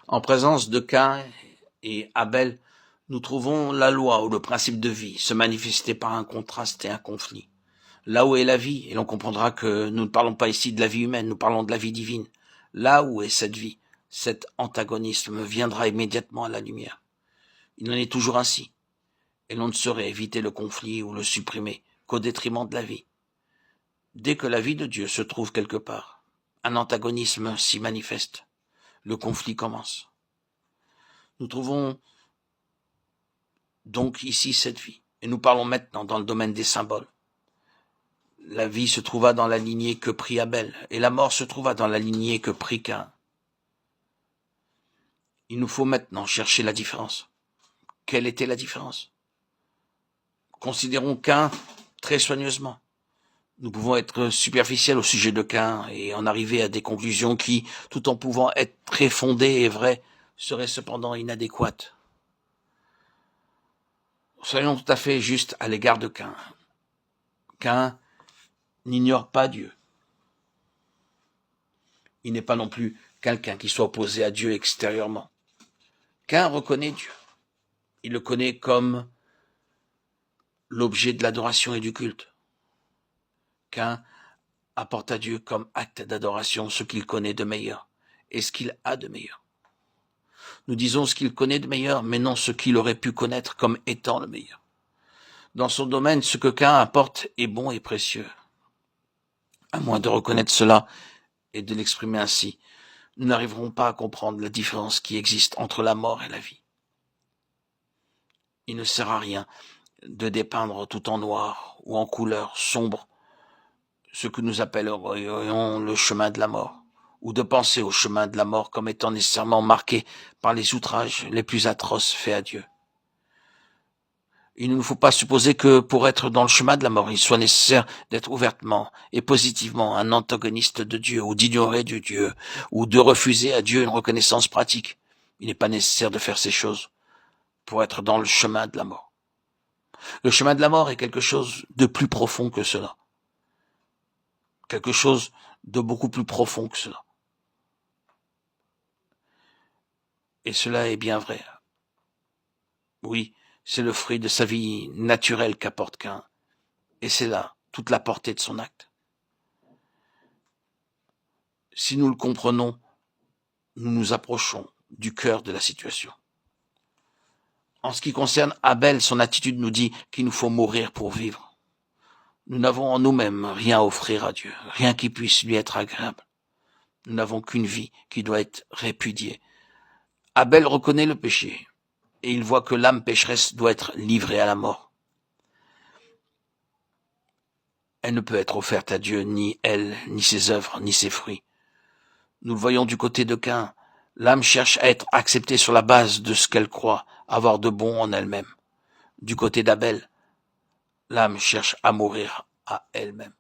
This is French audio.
En présence de Caïn et Abel, nous trouvons la loi ou le principe de vie se manifester par un contraste et un conflit. Là où est la vie, et l'on comprendra que nous ne parlons pas ici de la vie humaine, nous parlons de la vie divine. Là où est cette vie, cet antagonisme viendra immédiatement à la lumière. Il en est toujours ainsi, et l'on ne saurait éviter le conflit ou le supprimer qu'au détriment de la vie. Dès que la vie de Dieu se trouve quelque part, un antagonisme s'y manifeste. Le conflit commence. Nous trouvons donc ici cette vie, et nous parlons maintenant dans le domaine des symboles. La vie se trouva dans la lignée que prit Abel, et la mort se trouva dans la lignée que prit Caïn. Il nous faut maintenant chercher la différence. Quelle était la différence? Considérons Caïn très soigneusement. Nous pouvons être superficiels au sujet de Caïn et en arriver à des conclusions qui, tout en pouvant être très fondées et vraies, seraient cependant inadéquates. Soyons tout à fait justes à l'égard de Caïn. Caïn n'ignore pas Dieu. Il n'est pas non plus quelqu'un qui soit opposé à Dieu extérieurement. Caïn reconnaît Dieu. Il le connaît comme l'objet de l'adoration et du culte. Caïn apporte à Dieu comme acte d'adoration ce qu'il connaît de meilleur et ce qu'il a de meilleur. Nous disons ce qu'il connaît de meilleur, mais non ce qu'il aurait pu connaître comme étant le meilleur. Dans son domaine, ce que Caïn apporte est bon et précieux. À moins de reconnaître cela et de l'exprimer ainsi, nous n'arriverons pas à comprendre la différence qui existe entre la mort et la vie. Il ne sert à rien de dépeindre tout en noir ou en couleur sombre ce que nous appellerions le chemin de la mort, ou de penser au chemin de la mort comme étant nécessairement marqué par les outrages les plus atroces faits à Dieu. Il ne nous faut pas supposer que pour être dans le chemin de la mort, il soit nécessaire d'être ouvertement et positivement un antagoniste de Dieu, ou d'ignorer du Dieu, ou de refuser à Dieu une reconnaissance pratique. Il n'est pas nécessaire de faire ces choses pour être dans le chemin de la mort. Le chemin de la mort est quelque chose de plus profond que cela. Quelque chose de beaucoup plus profond que cela. Et cela est bien vrai. Oui, c'est le fruit de sa vie naturelle qu'apporte Caïn. Et c'est là toute la portée de son acte. Si nous le comprenons, nous nous approchons du cœur de la situation. En ce qui concerne Abel, son attitude nous dit qu'il nous faut mourir pour vivre. Nous n'avons en nous-mêmes rien à offrir à Dieu, rien qui puisse lui être agréable. Nous n'avons qu'une vie qui doit être répudiée. Abel reconnaît le péché, et il voit que l'âme pécheresse doit être livrée à la mort. Elle ne peut être offerte à Dieu, ni elle, ni ses œuvres, ni ses fruits. Nous le voyons du côté de Caïn. L'âme cherche à être acceptée sur la base de ce qu'elle croit avoir de bon en elle-même. Du côté d'Abel, l'âme cherche à mourir à elle-même.